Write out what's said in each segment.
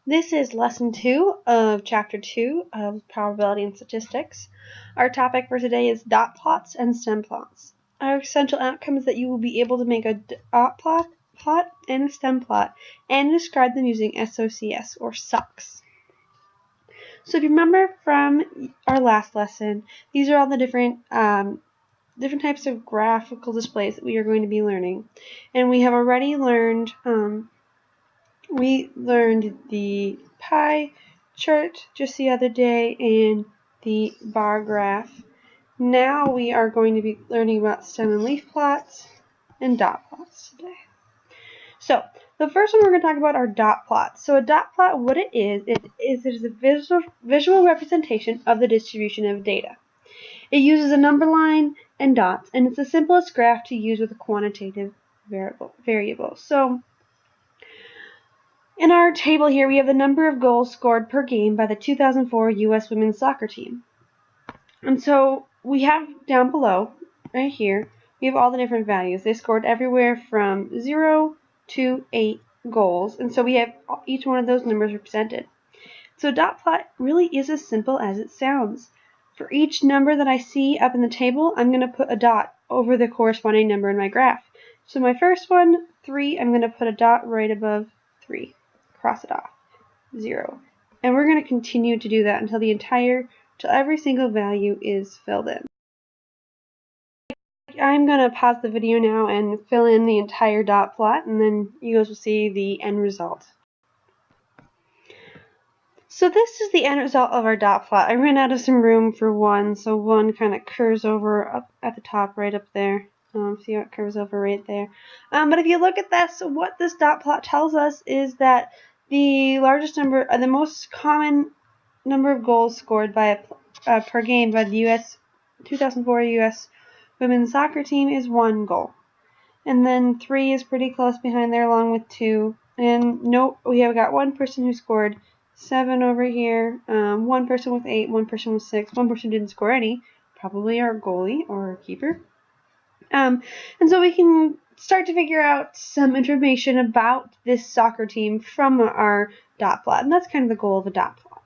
This is lesson 2 of chapter 2 of probability and statistics. Our topic for today is dot plots and stem plots. Our essential outcome is that you will be able to make a dot plot and a stem plot and describe them using SOCS or SOCS. So if you remember from our last lesson, these are all the different types of graphical displays that we are going to be learning. And we have already learned the pie chart just the other day and the bar graph. Now we are going to be learning about stem and leaf plots and dot plots today. So the first one we're going to talk about are dot plots. So a dot plot, what it is a visual representation of the distribution of data. It uses a number line and dots, and it's the simplest graph to use with a quantitative variable. So in our table here, we have the number of goals scored per game by the 2004 U.S. women's soccer team. And so we have down below, right here, we have all the different values. They scored everywhere from 0 to 8 goals. And so we have each one of those numbers represented. So a dot plot really is as simple as it sounds. For each number that I see up in the table, I'm going to put a dot over the corresponding number in my graph. So my first one, 3, I'm going to put a dot right above 3. Cross it off. 0. And we're going to continue to do that until every single value is filled in. I'm going to pause the video now and fill in the entire dot plot, and then you guys will see the end result. So this is the end result of our dot plot. I ran out of some room for one, so one kind of curves over up at the top right up there. See how it curves over right there. But if you look at this, what this dot plot tells us is that the most common number of goals scored by per game by the 2004 U.S. women's soccer team is 1 goal. And then 3 is pretty close behind there along with 2. And note, we have got one person who scored 7 over here, one person with 8, one person with 6, one person didn't score any, probably our goalie or our keeper. And so we can start to figure out some information about this soccer team from our dot plot, and that's kind of the goal of a dot plot.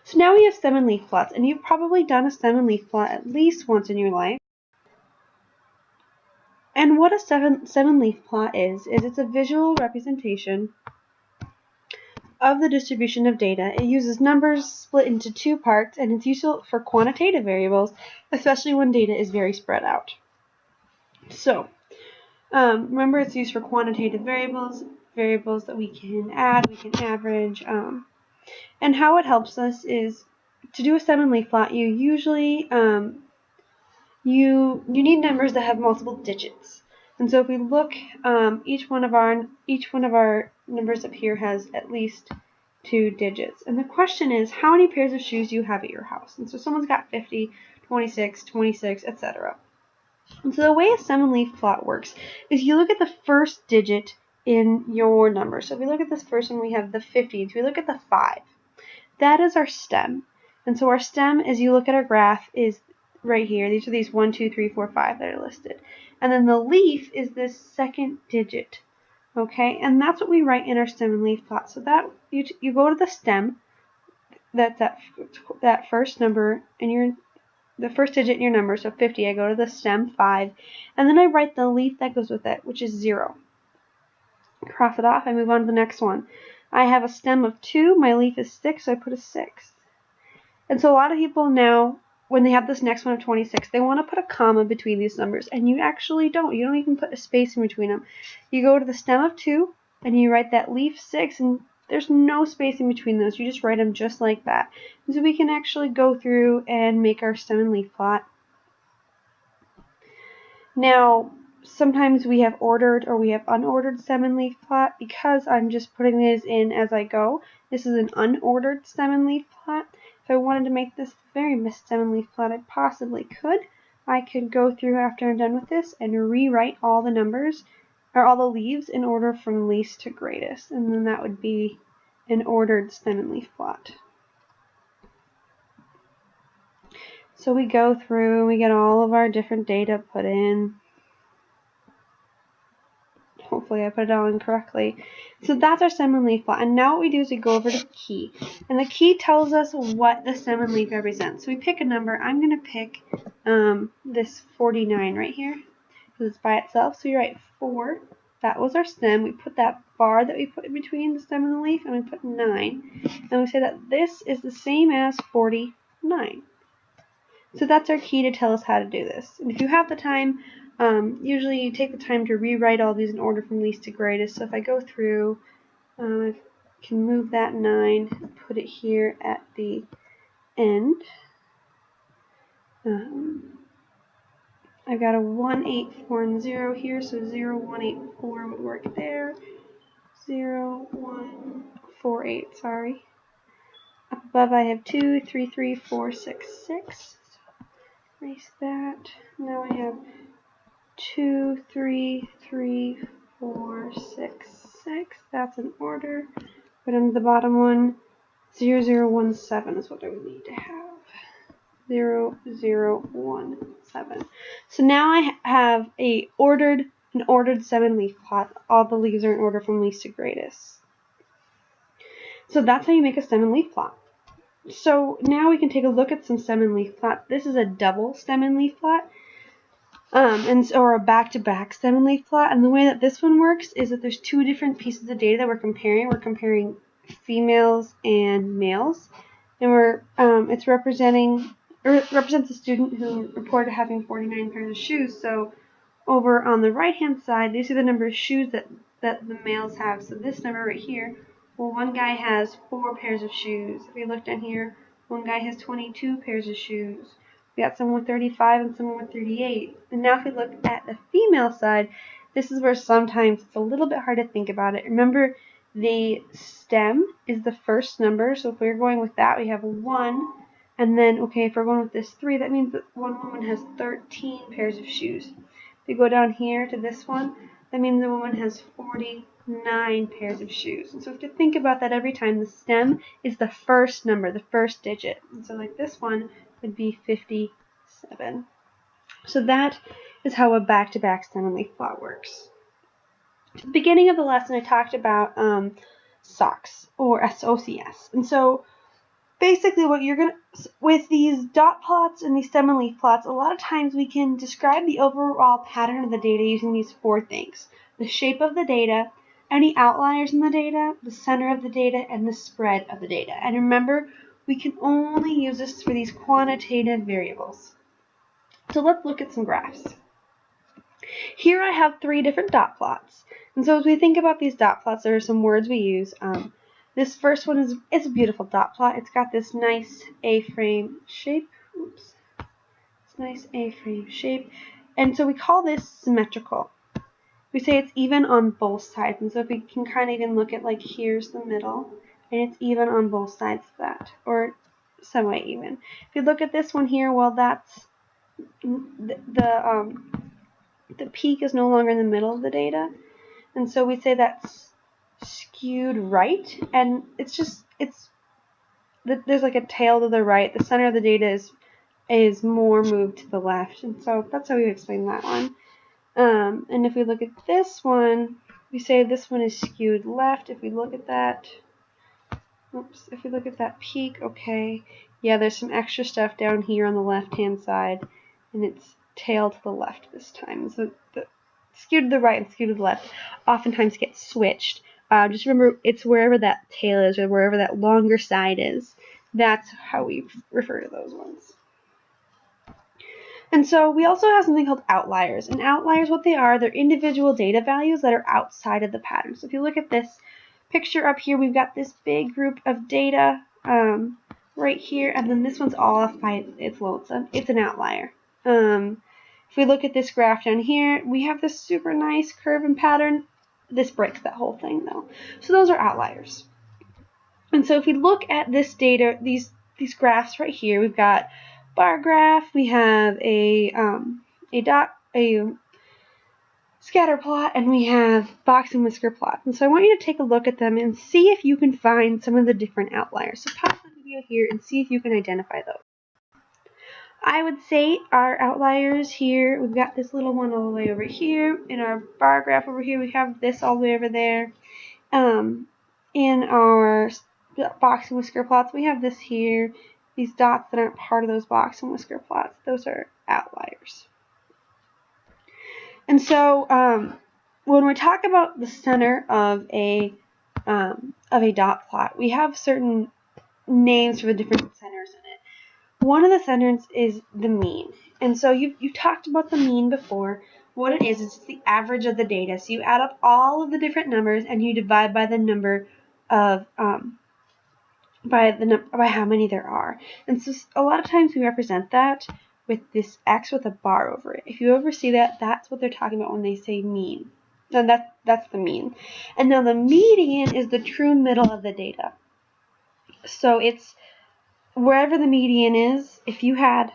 So now we have stem and leaf plots, and you've probably done a stem and leaf plot at least once in your life. And what a stem and leaf plot is it's a visual representation of the distribution of data. It uses numbers split into 2 parts, and it's useful for quantitative variables, especially when data is very spread out. So, remember, it's used for quantitative variables that we can add, we can average, and how it helps us is to do a stem and leaf plot. You usually you need numbers that have multiple digits. And so if we look, each one of our numbers up here has at least 2 digits. And the question is, how many pairs of shoes do you have at your house? And so someone's got 50, 26, etc. And so the way a stem and leaf plot works is you look at the first digit in your number. So if we look at this first one, we have the 50. If we look at the 5, that is our stem. And so our stem, as you look at our graph, is right here. These are these 1, 2, 3, 4, 5 that are listed. And then the leaf is this second digit. Okay, and that's what we write in our stem and leaf plot. So that you go to the stem, that's that first number in the first digit in your number, so 50, I go to the stem, 5, and then I write the leaf that goes with it, which is 0. Cross it off, I move on to the next one. I have a stem of 2, my leaf is 6, so I put a 6. And so a lot of people now, when they have this next one of 26, they want to put a comma between these numbers, and you actually don't. You don't even put a space in between them. You go to the stem of 2, and you write that leaf 6, and there's no space in between those. You just write them just like that. And so we can actually go through and make our stem and leaf plot. Now, sometimes we have ordered or we have unordered stem and leaf plot. Because I'm just putting these in as I go, this is an unordered stem and leaf plot. If I wanted to make this very missed stem and leaf plot, I possibly could. I could go through after I'm done with this and rewrite all the numbers or all the leaves in order from least to greatest, and then that would be an ordered stem and leaf plot. So we go through, we get all of our different data put in. Hopefully I put it all in correctly. So that's our stem and leaf plot. And now what we do is we go over to the key. And the key tells us what the stem and leaf represents. So we pick a number. I'm going to pick this 49 right here, because it's by itself. So you write 4. That was our stem. We put that bar that we put in between the stem and the leaf, and we put 9. And we say that this is the same as 49. So that's our key to tell us how to do this. And if you have the time, usually you take the time to rewrite all these in order from least to greatest. So if I go through, I can move that 9 and put it here at the end. I've got a 1, 8, 4, and 0 here, so 0, 1, 8, 4 would work there. 0, 1, 4, 8, sorry. Up above I have 2, 3, 3, 4, 6, 6. Erase that. Now I have 2, 3, 3, 4, 6, 6. That's in order. But on the bottom one, 0, 0, 1, 7 is what I would need to have. 0, 0, 1, 7. So now I have an ordered 7-leaf plot. All the leaves are in order from least to greatest. So that's how you make a stem and leaf plot. So now we can take a look at some stem and leaf plots. This is a double stem and leaf plot, or a back-to-back stem and leaf plot. And the way that this one works is that there's 2 different pieces of data that we're comparing. We're comparing females and males, and it represents a student who reported having 49 pairs of shoes. So over on the right-hand side, these are the number of shoes that the males have. So this number right here. Well, one guy has 4 pairs of shoes. If you look down here, one guy has 22 pairs of shoes. We got someone with 35 and someone with 38. And now if we look at the female side, this is where sometimes it's a little bit hard to think about it. Remember, the stem is the first number. So if we're going with that, we have 1. And then, okay, if we're going with this 3, that means that one woman has 13 pairs of shoes. If we go down here to this one, that means the woman has 49 pairs of shoes. And so we have to think about that every time. The stem is the first number, the first digit. And so like this one would be 57. So that is how a back-to-back stem and leaf plot works. At the beginning of the lesson, I talked about SOCs, or SOCS. And so basically with these dot plots and these stem and leaf plots, a lot of times we can describe the overall pattern of the data using these 4 things. The shape of the data, any outliers in the data, the center of the data, and the spread of the data. And remember, we can only use this for these quantitative variables. So let's look at some graphs. Here I have 3 different dot plots. And so as we think about these dot plots, there are some words we use. This first one is a beautiful dot plot. It's got this nice A-frame shape. Oops. It's nice A-frame shape. And so we call this symmetrical. We say it's even on both sides. And so if we can kind of even look at, like, here's the middle, and it's even on both sides of that, or semi-even. If you look at this one here, well, that's the peak is no longer in the middle of the data. And so we say that's skewed right, and there's like a tail to the right. The center of the data is more moved to the left, and so that's how we explain that one. And if we look at this one, we say this one is skewed left. If we look at that, if we look at that peak, okay, yeah, there's some extra stuff down here on the left-hand side, and it's tail to the left this time. So the skewed to the right and skewed to the left oftentimes get switched. Just remember, it's wherever that tail is, or wherever that longer side is. That's how we refer to those ones. And so we also have something called outliers. And outliers, what they are, they're individual data values that are outside of the pattern. So if you look at this picture up here, we've got this big group of data right here, and then this one's all off by its lonesome. It's an outlier. If we look at this graph down here, we have this super nice curve and pattern. This breaks that whole thing, though. So those are outliers. And so if we look at this data, these graphs right here, we've got bar graph, we have a scatter plot, and we have box and whisker plot. And so I want you to take a look at them and see if you can find some of the different outliers. So pause the video here and see if you can identify those. I would say our outliers here, we've got this little one all the way over here. In our bar graph over here, we have this all the way over there. In our box and whisker plots, we have this here. These dots that aren't part of those box and whisker plots, those are outliers. And so when we talk about the center of a dot plot, we have certain names for the different centers in it. One of the centers is the mean. And so you've talked about the mean before. What it is it's the average of the data. So you add up all of the different numbers and you divide by the number of by how many there are. And so a lot of times we represent that with this X with a bar over it. If you ever see that, that's what they're talking about when they say mean. So that's the mean. And now the median is the true middle of the data. So it's wherever the median is. If you had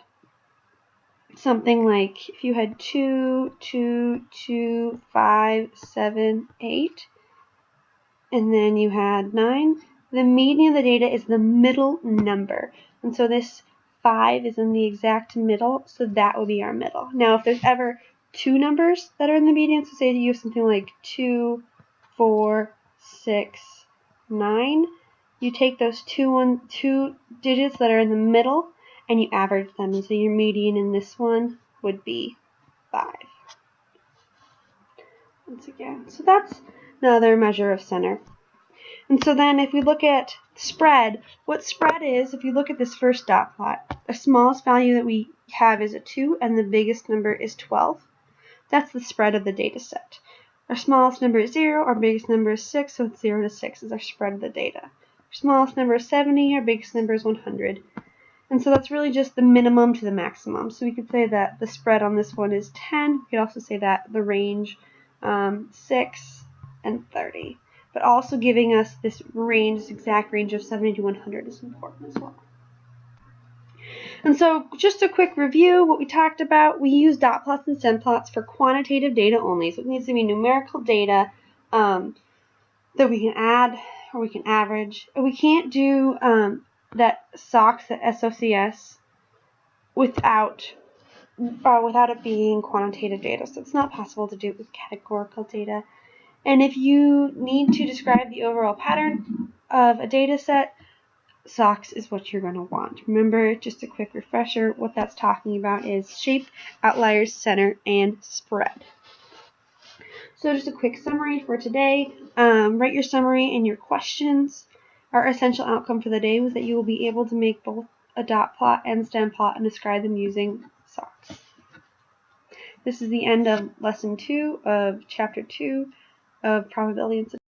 something like, if you had 2, 2, 2, 5, 7, 8, and then you had 9, the median of the data is the middle number. And so this 5 is in the exact middle, so that will be our middle. Now, if there's ever two numbers that are in the median, so say you have something like 2, 4, 6, 9, you take those two digits that are in the middle and you average them. And so your median in this one would be 5. Once again, so that's another measure of center. And so then if we look at spread, what spread is, if you look at this first dot plot, the smallest value that we have is a 2 and the biggest number is 12. That's the spread of the data set. Our smallest number is 0, our biggest number is 6, so it's 0 to 6 is our spread of the data. Our smallest number is 70, our biggest number is 100. And so that's really just the minimum to the maximum. So we could say that the spread on this one is 10. We could also say that the range 6 and 30. But also giving us this range, this exact range of 70 to 100 is important as well. And so just a quick review, what we talked about, we use dot plots and stem plots for quantitative data only. So it needs to be numerical data that we can add or we can average. We can't do that SOCS, that SOCS, without it being quantitative data. So it's not possible to do it with categorical data. And if you need to describe the overall pattern of a data set, SOCS is what you're going to want. Remember, just a quick refresher, what that's talking about is shape, outliers, center, and spread. So just a quick summary for today. Write your summary and your questions. Our essential outcome for the day was that you will be able to make both a dot plot and stem plot and describe them using SOCS. This is the end of lesson 2 of chapter 2 of probability and statistics.